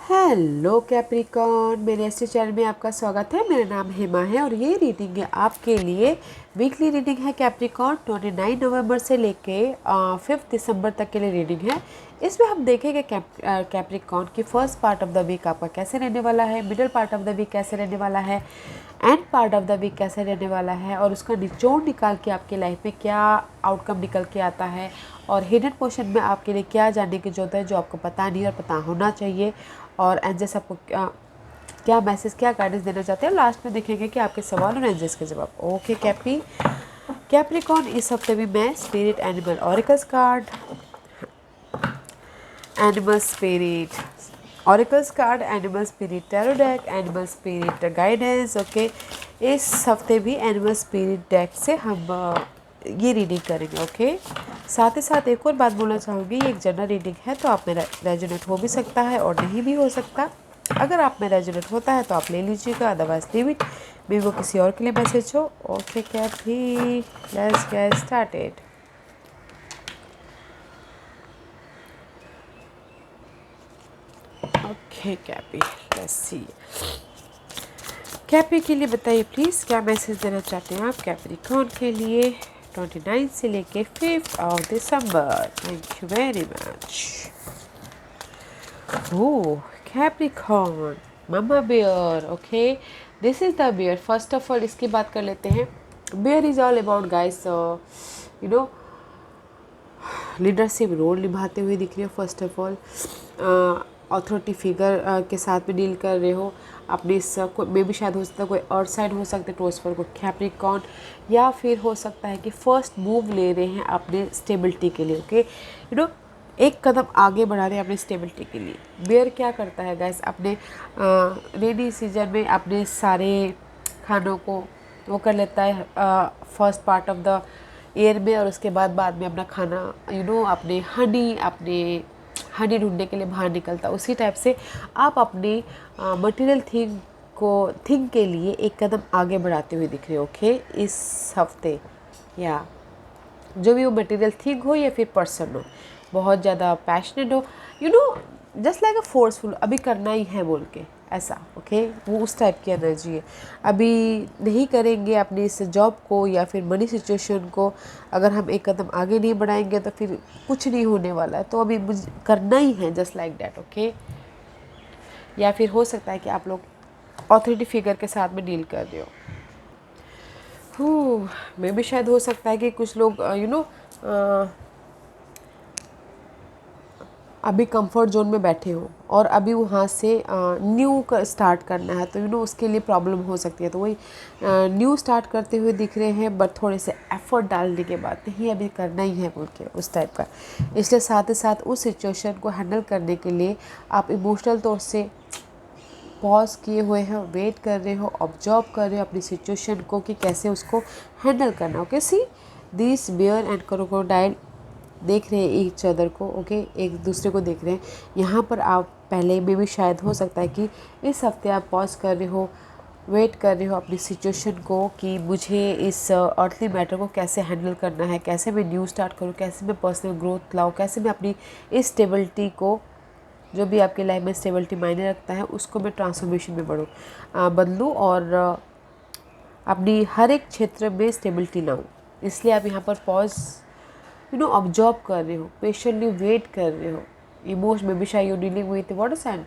Hello Capricorn, मेरे ऐसे channel में आपका स्वागत है। मेरा नाम हेमा है और ये रीडिंग है आपके लिए। वीकली रीडिंग है कैप्रिकॉन, 29 नवंबर से लेके 5 दिसंबर तक के लिए रीडिंग है। इसमें हम देखेंगे कैप्रिकॉन की first part of the week आपका कैसे रहने वाला है, middle part of the week कैसे रहने वाला है, end part of the week कैसे रहने वाला है, और उसका निचोड़ निकाल के आपके लाइफ में क्या आउटकम निकल के आता है, और हिडन पोर्शन में आपके लिए क्या जानने की जरूरत है जो आपको पता नहीं और पता होना चाहिए, और एंजल्स आपको क्या मैसेज, क्या गाइडेंस देना चाहते हैं। लास्ट में देखेंगे कि आपके सवाल और एंजल्स के जवाब। ओके कैप्रिकॉन, इस हफ्ते भी मैं spirit animal auricles card, animal spirit auricles card, animal spirit tarot deck, animal spirit guidance. Okay, इस हफ्ते भी एनिमल स्पिरिट डेक से हम ये रीडिंग करेंगे। ओके, साथ ही साथ एक और बात बोलना चाहूँगी, ये एक जनरल रीडिंग है तो आप में रेजोनेट हो भी सकता है और नहीं भी हो सकता। अगर आप में रेजोनेट होता है तो आप ले लीजिएगा, अदरवाइज लीव इट, भी वो किसी और के लिए मैसेज हो। Okay Capri, let's get started. Okay Cappy, let's see. Cappy के लिए बताइए प्लीज़, क्या मैसेज देना चाहते हैं आप कैप्रिकॉन के लिए 29 से लेके 5 of December. Thank you very much. Oh Capricorn, mamma bear. Okay, this is the bear. First of all इसकी बात कर लेते हैं। Bear is all about guys, you know, leadership role निभाते हुए दिख रहे हो। फर्स्ट ऑफ ऑल अथॉरिटी फिगर के साथ में डील कर रहे हो। अपने इस में भी शायद हो सकता है कोई और साइड हो सकता है टोस पर कोई कैप्रिकॉन, या फिर हो सकता है कि फर्स्ट मूव ले रहे हैं अपने स्टेबिलिटी के लिए। ओके, यू नो, एक कदम आगे बढ़ा रहे हैं अपने स्टेबिलिटी के लिए। बियर क्या करता है गाइस, अपने रेनी सीजन में अपने सारे खानों को वो कर लेता है first part of the year में, और उसके बाद में अपना खाना अपने हनी ढूंढने के लिए बाहर निकलता। उसी टाइप से आप अपनी मटेरियल थिंग के लिए एक कदम आगे बढ़ाते हुए दिख रहे हो। ओके, इस हफ्ते, या जो भी वो मटेरियल थिंग हो या फिर पर्सन हो, बहुत ज़्यादा पैशनेट हो, जस्ट लाइक अ फोर्सफुल, अभी करना ही है बोल के ऐसा। ओके, वो उस टाइप की एनर्जी है। अभी नहीं करेंगे अपनी इस जॉब को या फिर मनी सिचुएशन को, अगर हम एक कदम आगे नहीं बढ़ाएंगे तो फिर कुछ नहीं होने वाला है। तो अभी मुझे करना ही है, जस्ट लाइक डैट। ओके, या फिर हो सकता है कि आप लोग ऑथोरिटी फिगर के साथ में डील कर रहे हो। मे भी शायद हो सकता है कि कुछ लोग अभी कंफर्ट जोन में बैठे हो और अभी वहाँ से न्यू स्टार्ट करना है, तो उसके लिए प्रॉब्लम हो सकती है। तो वही न्यू स्टार्ट करते हुए दिख रहे हैं, बट थोड़े से एफर्ट डालने के बाद नहीं, अभी करना ही है बोल के उस टाइप का। इसलिए साथ ही साथ उस सिचुएशन को हैंडल करने के लिए आप इमोशनल तौर से पॉज किए हुए हैं, वेट कर रहे हो, ऑब्जर्व कर रहे हो अपनी सिचुएशन को कि कैसे उसको हैंडल करना। Okay, see this bear and crocodile देख रहे हैं ईच अदर को। ओके, एक दूसरे को देख रहे हैं। यहाँ पर आप पहले में भी शायद हो सकता है कि इस हफ्ते आप पॉज कर रहे हो, वेट कर रहे हो अपनी सिचुएशन को कि मुझे इस अर्थली मैटर को कैसे हैंडल करना है, कैसे मैं न्यू स्टार्ट करूँ, कैसे मैं पर्सनल ग्रोथ लाऊँ, कैसे मैं अपनी इस स्टेबिलिटी को, जो भी आपकी लाइफ में स्टेबिलिटी मायने रखता है, उसको मैं ट्रांसफॉर्मेशन में बदलूँ और अपनी हर एक क्षेत्र में स्टेबिलिटी लाऊँ। इसलिए आप यहाँ पर पॉज ऑब्जर्व कर रहे हो, पेशेंटली वेट कर रहे हो। इमोशन में भी शायद you dealing with water sign,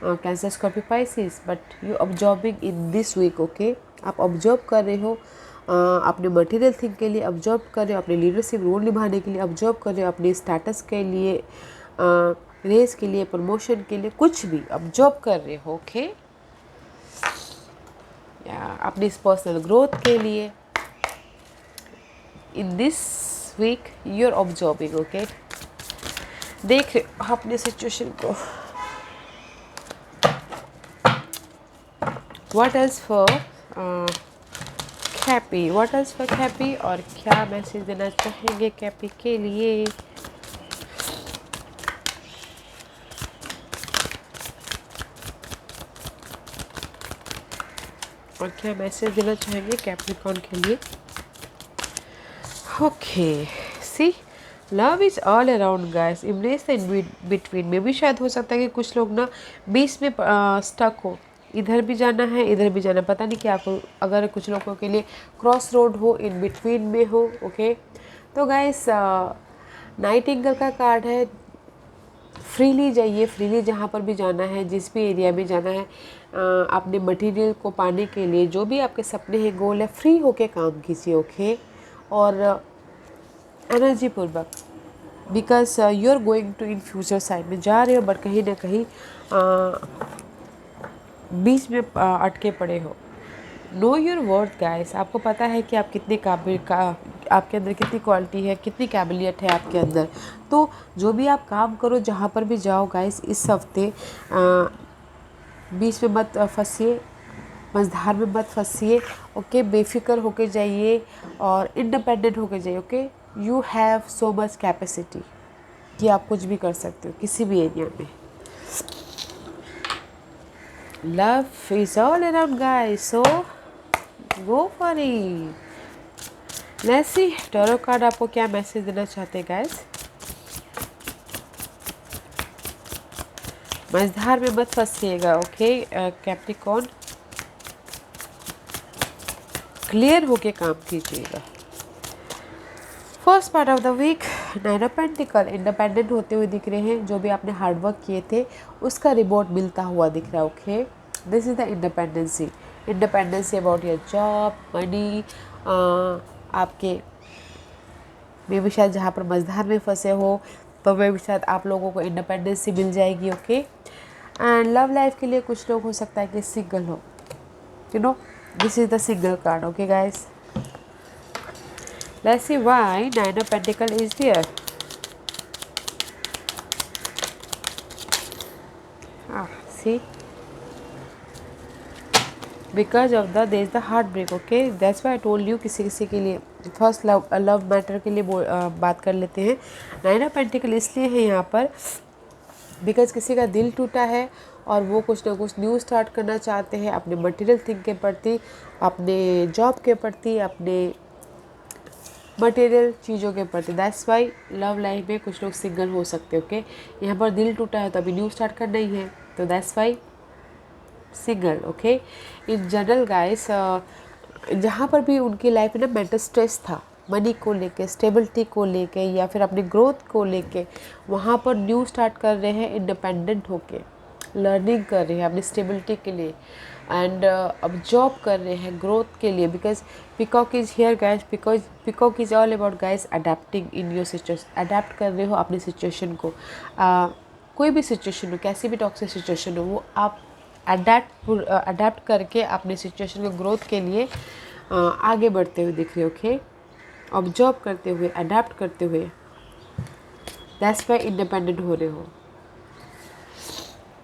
cancer, Scorpio, Pisces, but you observing in this week. Okay, आप ऑब्जर्व कर रहे हो अपने मटेरियल थिंग के लिए, ऑब्जर्व कर रहे हो अपने लीडरशिप रोल निभाने के लिए, ऑब्जर्व कर रहे हो अपने स्टेटस के लिए, रेस के लिए, प्रमोशन के लिए, कुछ भी ऑब्जर्व कर रहे हो। ओके, या अपनी पर्सनल ग्रोथ के लिए in this week you are observing. Okay, देख रहे हो अपने सिचुएशन को। What else for Cappy, what else for Cappy, और क्या मैसेज देना चाहेंगे कैपी के लिए। और क्या मैसेज देना चाहेंगे कैप्रिकॉन के लिए। Okay, see love is all around guys, embrace the in between में भी शायद हो सकता है कि कुछ लोग ना बीच में स्टक हो, इधर भी जाना है इधर भी जाना, पता नहीं क्या को, अगर कुछ लोगों के लिए क्रॉस रोड हो, इन बिटवीन में हो। ओके, तो गाइस नाइटिंगेल का कार्ड है, फ्रीली जाइए, फ्रीली जहाँ पर भी जाना है, जिस भी एरिया में जाना है, अपने मटेरियल को पाने के लिए, जो भी आपके सपने हैं, गोल है, फ्री होके काम कीजिए। ओके, और एनर्जी पूर्वक, because you are going to in future side में जा रहे हो, बट कहीं ना कहीं बीच में अटके पड़े हो। नो योर वर्थ गाइस, आपको पता है कि आप कितने काबिल का, आपके अंदर कितनी क्वालिटी है, कितनी काबिलियत है आपके अंदर। तो जो भी आप काम करो, जहाँ पर भी जाओ गाइस, इस हफ्ते बीच में मत फंसिए, मझधार में मत फंसिए। ओके, बेफिक्र होके जाइए और इंडिपेंडेंट होके जाइए। Okay, you have so much capacity कि आप कुछ भी कर सकते हो किसी भी एरिया में। Love is all around guys, so go for it. Let's see tarot card आपको क्या मैसेज देना चाहते हैं गाइस। मझधार में मत फंसिएगा। ओके कैप्रिकॉर्न, क्लियर होके काम कीजिएगा। First part of the week, nine of pentacle, independent होते हुए दिख रहे हैं। जो भी आपने हार्डवर्क किए थे उसका रिवॉर्ड मिलता हुआ दिख रहा है। Okay, this is the independency, independency about your job, money, आपके मे भी शायद जहाँ पर मझधार में फंसे हो, तो मे भी शायद आप लोगों को इंडिपेंडेंसी मिल जाएगी। ओके, एंड लव लाइफ के लिए कुछ लोग हो सकता है कि सिंगल हो, you know, this is the single card. Okay guys, let's see why nine of pentacle is there. See, because of the there is the heartbreak. Okay, that's why I told you किसी किसी के लिए first love matter के लिए बात कर लेते हैं। नाइन ऑफ पेंटिकल इसलिए है यहाँ पर बिकॉज किसी का दिल टूटा है और वो कुछ ना कुछ न्यू स्टार्ट करना चाहते हैं, अपने मटेरियल थिंग के प्रति, अपने जॉब के प्रति, अपने मटेरियल चीज़ों के प्रति। दैट्स वाई लव लाइफ में कुछ लोग सिंगल हो सकते हैं। ओके, यहाँ पर दिल टूटा है तो अभी न्यू स्टार्ट करना ही है, तो that's why single. Okay, in general guys जहाँ पर भी उनकी लाइफ में ना मेंटल स्ट्रेस था, मनी को लेके, स्टेबिलिटी को लेके, या फिर अपनी ग्रोथ को लेके, वहाँ पर न्यू स्टार्ट कर रहे हैं, इंडिपेंडेंट होके लर्निंग कर रहे हैं अपनी स्टेबिलिटी के लिए, एंड अब जॉब कर रहे हैं ग्रोथ के लिए। Because peacock is here guys, because peacock is all about guys adapting in your situation, adapt कर रहे हो अपनी सिचुएशन को। कोई भी सिचुएशन हो, कैसी भी टॉक्सिक सिचुएशन हो, वो आप अडेप्ट करके अपनी सिचुएशन को ग्रोथ के लिए आगे बढ़ते हुए दिख रहे हो। ओके, ऑब्जर्व करते हुए, अडेप्ट करते हुए, दैट्स वाई इंडिपेंडेंट हो रहे हो।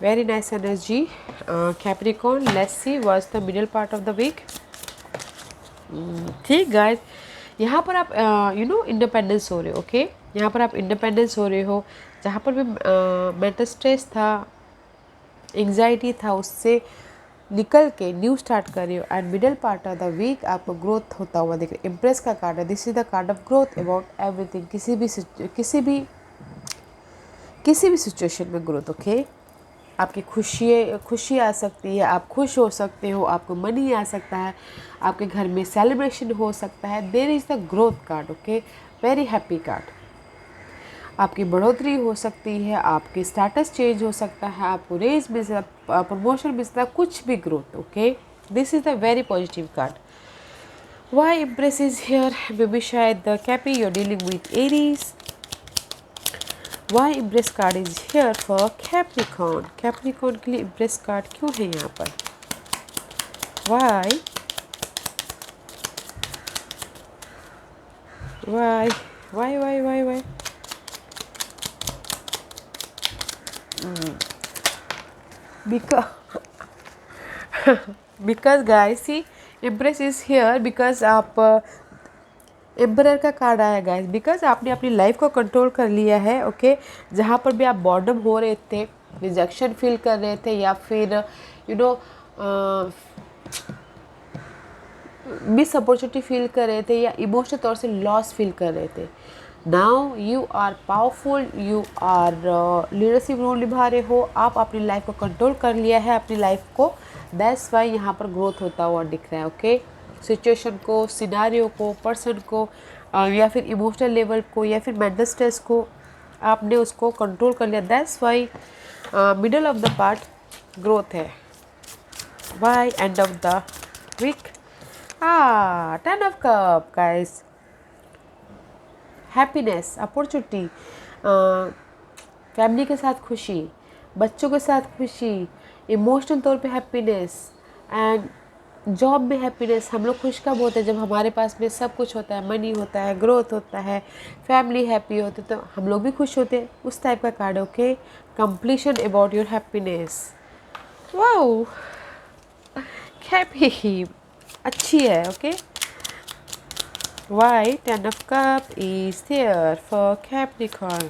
Very nice energy Capricorn. Let's see what's the middle part of the week. ठीक गाइस, यहाँ पर आप यू नो इंडिपेंडेंस हो रहे हो। ओके, यहाँ पर आप इंडिपेंडेंस हो रहे हो, जहाँ पर भी मेंटल स्ट्रेस था, एंग्जाइटी था, उससे निकल के न्यू स्टार्ट कर रहे हो। And middle part of the week आपको ग्रोथ होता हुआ दिख रहा है। इम्प्रेस का कार्ड है, this is the card of growth about everything, किसी भी सिचुएशन में ग्रोथ। ओके, आपकी खुशी आ सकती है, आप खुश हो सकते हो, आपको मनी आ सकता है, आपके घर में सेलिब्रेशन हो सकता है। There is the growth card. Okay, very happy card. आपकी बढ़ोतरी हो सकती है, आपकी स्टेटस चेंज हो सकता है, आपको रेज मिल सकता है, प्रमोशन मिल सकता है, कुछ भी growth. Okay, this is the very positive card. Why Empress is here, maybe शायद the Cappy you are dealing with Aries. Why Empress card is here for Capricorn, Capricorn के लिए Empress card क्यों है यहाँ पर? Why why why why why why because guys see Empress is here because आप Emperor का card आया guys, because आपने अपनी लाइफ को कंट्रोल कर लिया है। ओके, जहाँ पर भी आप बॉर्डम हो रहे थे, रिजेक्शन फील कर रहे थे, या फिर you know miss opportunity feel कर रहे थे, या इमोशनल तौर से लॉस फील कर रहे थे, now you are powerful, you are leadership role निभा रहे हो, आप अपनी लाइफ को कंट्रोल कर लिया है, अपनी लाइफ को, दैट्स वाई यहाँ पर ग्रोथ होता हुआ दिख रहा है। ओके, सिचुएशन को, सिनारियो को, पर्सन को, या फिर इमोशनल लेवल को, या फिर मेंटल स्ट्रेस को आपने उसको कंट्रोल कर लिया, that's why middle of the part growth है। By end of the week, ten of cup guys, happiness, opportunity, family के साथ खुशी, बच्चों के साथ खुशी, इमोशनल तौर पे हैप्पीनेस एंड जॉब में हैप्पीनेस। हम लोग खुश कब होते हैं? जब हमारे पास में सब कुछ होता है, मनी होता है, ग्रोथ होता है, फैमिली हैप्पी होती है, तो हम लोग भी खुश होते हैं। उस टाइप का कार्ड है। Okay, completion about your happiness. Wow, happy अच्छी है। Okay, why 10 of cup is there for Capricorn?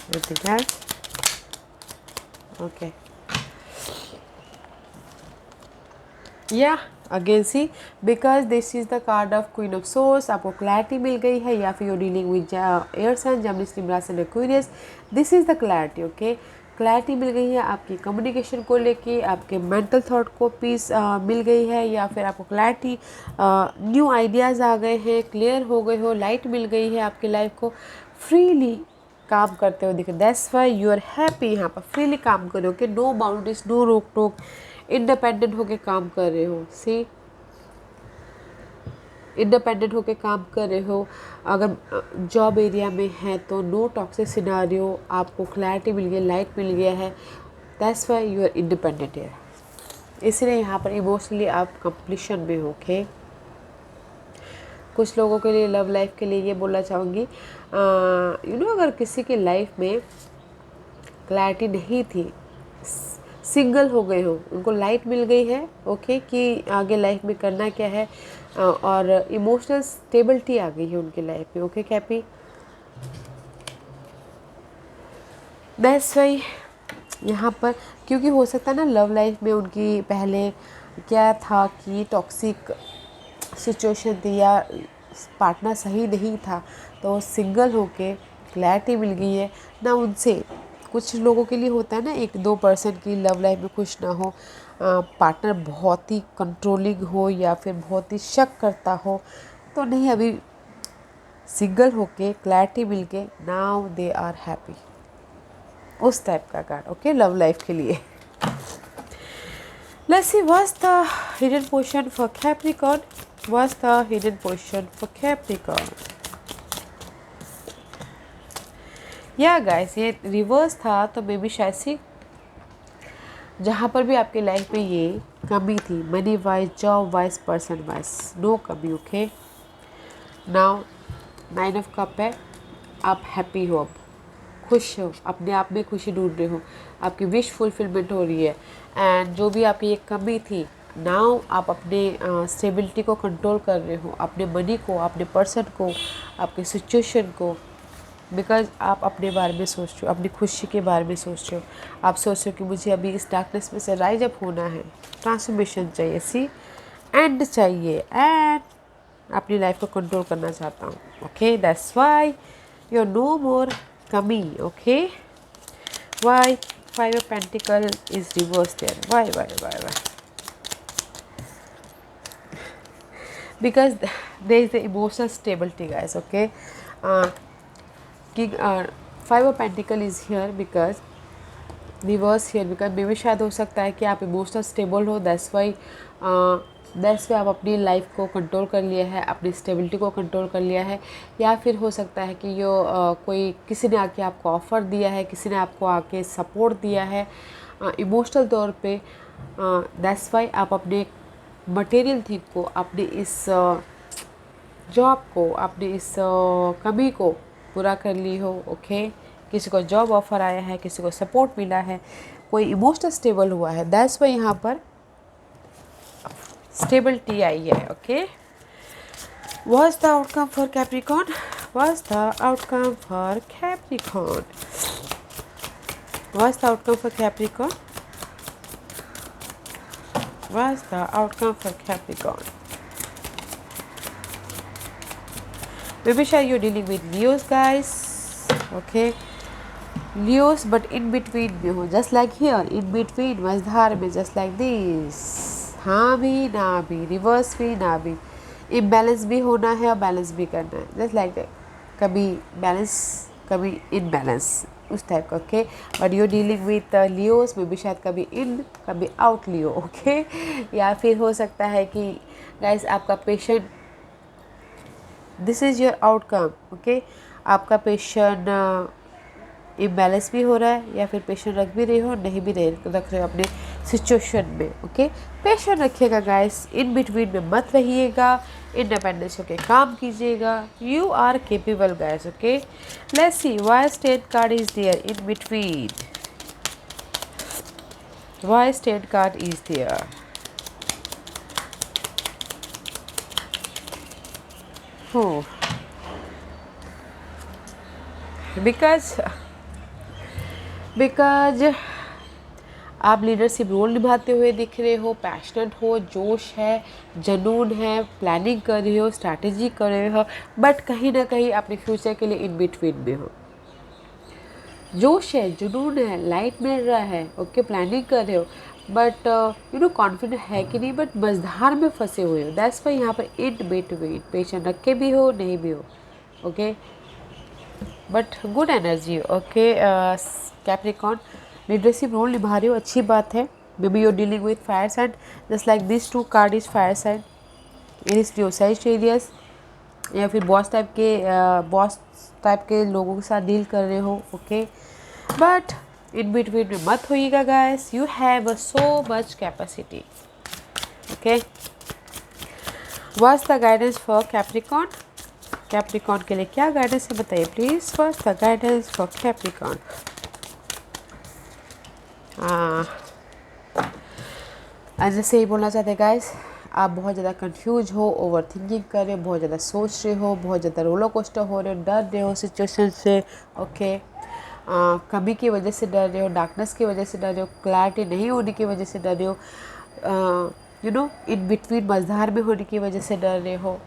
Anything else? Okay. Yeah, again see, because this is the card of Queen of Swords, आपको clarity मिल गई है, या फिर you're dealing with air sign, Gemini, Libra and Aquarius. This is the clarity. Okay, clarity मिल गई है आपकी communication को लेके, आपके मेंटल थॉट को पीस मिल गई है, या फिर आपको क्लैरिटी, न्यू आइडियाज़ आ गए हैं, क्लियर हो गए हो, लाइट मिल गई है, आपकी लाइफ को फ्रीली काम करते हुए दिखे। That's why you are happy. यहाँ पर फ्रीली काम कर रहे हो कि नो बाउंड्रीज, नो रोक टोक, इंडिपेंडेंट होके काम कर रहे हो। सी, इंडिपेंडेंट होके काम कर रहे हो। अगर जॉब एरिया में है तो नो टॉक्सिक सिनारियो, आपको क्लैरिटी मिल गई, लाइट मिल गया है, that's why you are independent है। इसलिए यहाँ पर इमोशनली आप कंप्लीशन में हो। ओके, कुछ लोगों के लिए लव लाइफ के लिए ये बोलना चाहूँगी, यू नो, अगर किसी की लाइफ में क्लैरिटी नहीं थी, सिंगल हो गए हो, उनको लाइट मिल गई है। ओके, कि आगे लाइफ में करना क्या है, और इमोशनल स्टेबिलिटी आ गई है उनकी लाइफ में। ओके कैपी, दैट्स वाई यहाँ पर, क्योंकि हो सकता है ना लव लाइफ में उनकी पहले क्या था कि टॉक्सिक सिचुएशन थी, या पार्टनर सही नहीं था, तो सिंगल होके क्लैरिटी मिल गई है ना उनसे। कुछ लोगों के लिए होता है ना, 1-2% की लव लाइफ में खुश ना हो, पार्टनर बहुत ही कंट्रोलिंग हो, या फिर बहुत ही शक करता हो, तो नहीं, अभी सिंगल होके क्लैरिटी मिल के नाउ दे आर हैप्पी, उस टाइप का कार्ड। ओके, लव लाइफ के लिए। Let's see what's the hidden position for Capricorn, what's the hidden position for Capricorn. या गाइस, ये रिवर्स था, तो मे बी शायद से जहाँ पर भी आपकी लाइफ में ये कमी थी, money wise, job wise, person wise, no कमी। ओके, नाउ 9 ऑफ कप है, आप हैप्पी हो, अब खुश हो, अपने आप में खुशी ढूंढ रहे हो, आपकी विश फुलफिलमेंट हो रही है। एंड जो भी आपकी एक कमी थी, नाउ आप अपने स्टेबिलिटी को कंट्रोल कर रहे हो, अपने मनी को, अपने पर्सन को, आपके सिचुएशन को, बिकॉज आप अपने बारे में सोच रहे हो, अपनी खुशी के बारे में सोच रहे हो। आप सोच रहे हो कि मुझे अभी इस डार्कनेस में से राइज अप होना है, ट्रांसफॉर्मेशन चाहिए, सी एंड चाहिए, एंड अपनी लाइफ को कंट्रोल करना चाहता हूँ। Okay, that's why you are no more कमी। Okay, why 5 of Pentacle is reversed there, why? Because there is the emotional stability, guys. Okay, King 5 of Pentacle is here because reverse here, because मे भी शायद हो सकता है कि आप emotional stable हो, that's why आप अपनी लाइफ को कंट्रोल कर लिया है, अपनी स्टेबिलिटी को कंट्रोल कर लिया है। या फिर हो सकता है कि यो कोई किसी ने आके आपको ऑफ़र दिया है, किसी ने आपको आके सपोर्ट दिया है इमोशनल तौर पे, दैट्स वाई आप अपने मटेरियल थिंग को, अपने इस जॉब को, अपनी इस कमी को पूरा कर ली हो। ओके, किसी को जॉब ऑफर आया है, किसी को सपोर्ट मिला है, कोई इमोशनल स्टेबल हुआ है, दैट्स वाई यहाँ पर स्टेबिलिटी आई है। Okay, what's the outcome for Capricorn, what's the outcome for Capricorn, what's the outcome for Capricorn, what's the outcome for Capricorn. Maybe sure you're dealing with Leos, guys. Okay, Leos, but in between में हो, just like here, in between मझधार में, just like this. हाँ भी ना भी, reverse भी ना भी, इम्बैलेंस भी होना है और बैलेंस भी करना है, just like that. कभी बैलेंस कभी इनबैलेंस, उस टाइप का. Okay, but you dealing with Leos में भी शायद कभी इन कभी आउट लियो. ओके, या फिर हो सकता है कि गाइस आपका patient, this is your outcome. Okay, आपका पेशेंट इम्बैलेंस भी हो रहा है, या फिर पेशेंट रख भी रहे हो, नहीं भी रख रहे हो अपने सिचुएशन में. ओके, पेशेंट रखिएगा गाइस, इन बिटवीन में मत रहिएगा, इंडिपेंडेंस होके काम कीजिएगा. You are capable guys. Okay, let's see why state card is there in between. Why state card is there. हो, बिकॉज आप लीडरशिप रोल निभाते हुए दिख रहे हो, पैशनेट हो, जोश है, जुनून है, प्लानिंग कर रहे हो, स्ट्रैटेजी कर रहे हो, बट कहीं ना कहीं अपने फ्यूचर के लिए इन बिटवीन में हो. जोश है, जुनून है, लाइट मिल रहा है. ओके, प्लानिंग कर रहे हो, बट यू नो कॉन्फिडेंट है कि नहीं, बट मझधार में फंसे हुए हो. दैट्स वाई यहाँ पर इन बिटवीन, पेशेंट रख के भी हो, नहीं भी हो. Okay, but good energy. Okay, Capricorn leadership role निभा रहे हो, अच्छी बात है. Maybe you dealing with fire sign, just like this two card is fire sign. In is your साइजियस, या फिर बॉस टाइप के लोगों के साथ डील कर रहे हो. ओके, बट इन बिटवीन में मत होइएगा guys. You have so much capacity. Okay, what's the guidance for Capricorn. Capricorn के लिए क्या गाइडेंस है बताइए please. What's the guidance for Capricorn. जैसे ही बोलना चाहते हैं गाइस, आप बहुत ज़्यादा कंफ्यूज हो, ओवर थिंकिंग कर रहे हो, बहुत ज़्यादा सोच रहे हो, बहुत ज़्यादा रोलर कोस्टर हो रहे हो, डर रहे हो सिचुएशन से. ओके, कमी की वजह से डर रहे हो, डार्कनेस की वजह से डर रहे हो, क्लैरिटी नहीं होने की वजह से डर रहे हो, यू नो इन बिटवीन मझधार में होने की वजह से डर रहे हो.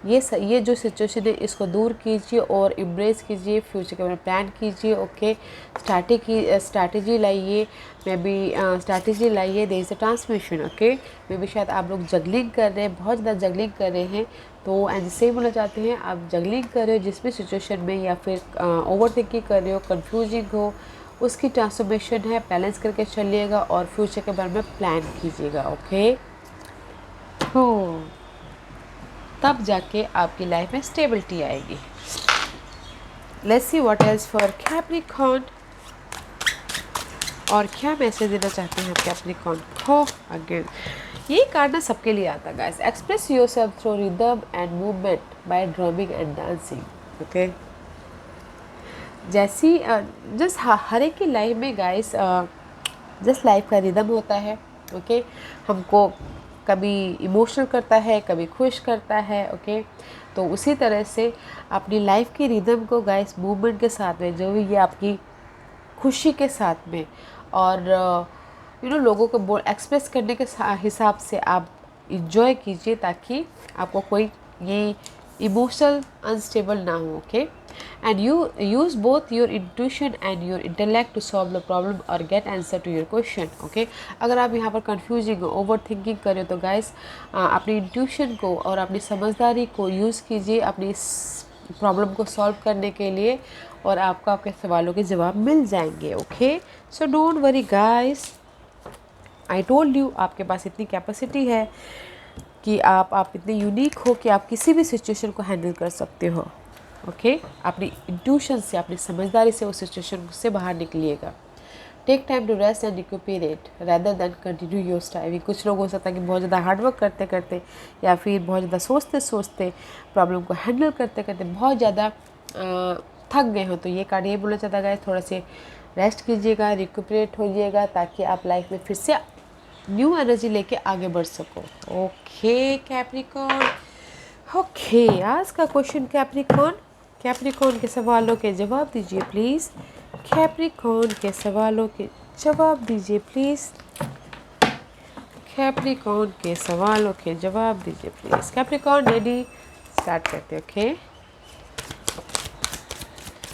ये जो सिचुएशन है इसको दूर कीजिए और एम्ब्रेस कीजिए, फ्यूचर के बारे में प्लान कीजिए. ओके, स्ट्रैटेजी लाइए, मे बी स्ट्रैटेजी लाइए. There is a transmission. Okay, maybe शायद आप लोग जगलिंग कर रहे हैं, बहुत ज़्यादा जगलिंग कर रहे हैं, तो एंड से बोलना चाहते हैं आप जगलिंग कर रहे हो जिस भी सिचुएशन में, या फिर ओवर थिंकिंग कर रहे हो, कन्फ्यूजिंग हो, उसकी ट्रांसफॉर्मेशन है. बैलेंस करके चलिएगा और फ्यूचर के बारे में प्लान कीजिएगा. ओके, हो तब जाके आपकी लाइफ में स्टेबिलिटी आएगी. Let's see what else for Capricorn. और क्या मैसेज देना चाहते हैं कैप्रिकॉर्न को. अगेन ये कार्ड ना सबके लिए आता है guys. Express yourself through rhythm and movement by drumming and dancing. Okay, जैसी जस्ट हर एक की लाइफ में गाइस जस्ट लाइफ का रिदम होता है. ओके, हमको कभी इमोशनल करता है, कभी खुश करता है. ओके, तो उसी तरह से अपनी लाइफ की रिदम को गाइस मूवमेंट के साथ में, जो भी ये आपकी खुशी के साथ में, और यू नो लोगों को एक्सप्रेस करने के हिसाब से आप इंजॉय कीजिए, ताकि आपको कोई ये इमोशनल अनस्टेबल ना हो. Okay, and you use both your intuition and your intellect to solve the problem और get answer to your question. Okay, अगर आप यहाँ पर कंफ्यूजिंग ओवर थिंकिंग करें तो गाइस अपनी इंट्यूशन को और अपनी समझदारी को यूज़ कीजिए अपनी इस प्रॉब्लम को सॉल्व करने के लिए, और आपको आपके सवालों के जवाब मिल जाएंगे. Okay, so don't worry guys, I told you आपके पास इतनी कैपेसिटी है कि आप इतने यूनिक हो कि आप किसी भी सिचुएशन को हैंडल कर सकते हो. ओके, अपनी इंट्यूशन से, अपनी समझदारी से उस सिचुएशन से बाहर निकलिएगा. Take time to rest and recuperate rather than continue your striving. कुछ लोग हो सकता है कि बहुत ज़्यादा हार्डवर्क करते करते, या फिर बहुत ज़्यादा सोचते प्रॉब्लम को हैंडल करते करते बहुत ज़्यादा थक गए हो, तो ये कार्ड ये बोलना चाहता है थोड़ा से रेस्ट कीजिएगा, रिक्यूपरेट होइएगा, ताकि आप लाइफ में फिर से न्यू एनर्जी लेके आगे बढ़ सको. Okay Capricorn. ओके, आज का क्वेश्चन कैप्रिकॉर्न के सवालों के जवाब दीजिए प्लीज़. कैप्रिकॉर्न के सवालों के जवाब दीजिए प्लीज़. कैप्रिकॉर्न के सवालों के जवाब दीजिए प्लीज़. कैप्रिकॉर्न रेडी, स्टार्ट करते हैं। Okay,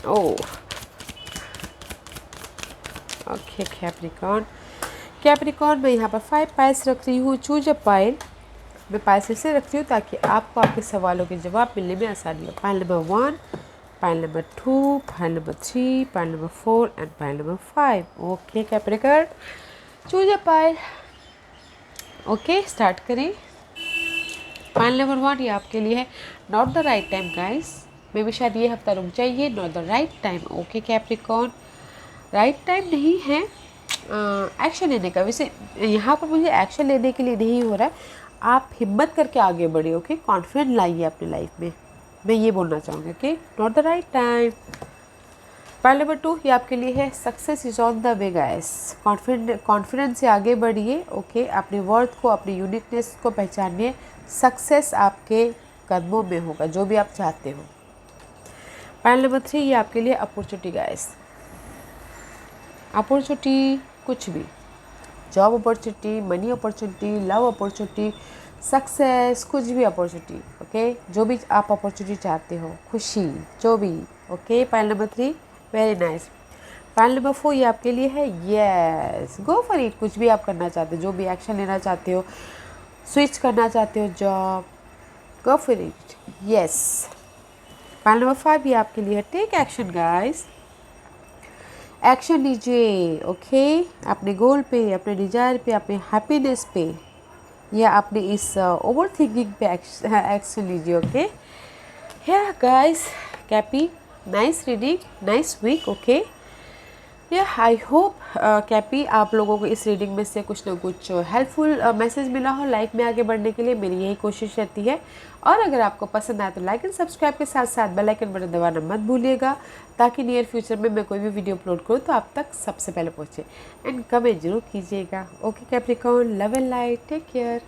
oh okay Capricorn. Capricorn मैं यहाँ पर 5 पाइल्स रख रही हूँ। Choose a pile. मैं पाइल्स इसलिए रखती हूँ ताकि आपको आपके सवालों के जवाब मिलने में आसानी हो। Pile number 1, pile number 2, pile number 3, pile number 4 and pile number 5। Okay Capricorn, choose a pile. Okay start करें। पाइल नंबर 1 ये आपके लिए है। Not the right time guys, मे भी शायद ये हफ्ता रुक जाइए। Not the right time. Okay Capricorn, right time नहीं है एक्शन लेने का। वैसे यहाँ पर मुझे एक्शन लेने के लिए नहीं हो रहा है, आप हिम्मत करके आगे बढ़िए। ओके, कॉन्फिडेंट लाइए अपनी लाइफ में, मैं ये बोलना चाहूँगी। Okay, not the right time. Point number 2 ये आपके लिए है। Success is on the way guys. Confidence से आगे बढ़िए। ओके, अपने वर्थ को, अपनी यूनिकनेस को पहचानिए। सक्सेस आपके कदमों में होगा, जो भी आप चाहते हो। पॉइंट नंबर 3 ये आपके लिए अपॉर्चुनिटी गाइस। अपॉर्चुनिटी कुछ भी, job opportunity, money opportunity, love opportunity, success, कुछ भी अपॉर्चुनिटी। ओके, जो भी आप अपॉर्चुनिटी चाहते हो, खुशी, जो भी। Okay, pile number 3 very nice. Pile number 4 ये आपके लिए है। Yes, go for it. कुछ भी आप करना चाहते हो, जो भी एक्शन लेना चाहते हो, स्विच करना चाहते हो job, go for it. Yes. Pile number 5 ये आपके लिए है। टेक एक्शन गाइस, एक्शन लीजिए। ओके, अपने गोल पे, अपने डिजायर पे, अपने हैप्पीनेस पे, या अपने इस ओवर थिंकिंग पे एक्शन लीजिए। Okay, yeah guys, Cappy, nice reading, nice week. Okay, yeah I hope कैपी आप लोगों को इस रीडिंग में से कुछ ना कुछ हेल्पफुल मैसेज मिला हो लाइफ में आगे बढ़ने के लिए। मेरी यही कोशिश रहती है। और अगर आपको पसंद आए तो लाइक एंड सब्सक्राइब के साथ साथ बेल आइकन बटन दबाना मत भूलिएगा, ताकि नियर फ्यूचर में मैं कोई भी वीडियो अपलोड करूँ तो आप तक सबसे पहले पहुँचे। एंड कमेंट जरूर कीजिएगा। Okay Capricorn, love and light, take care.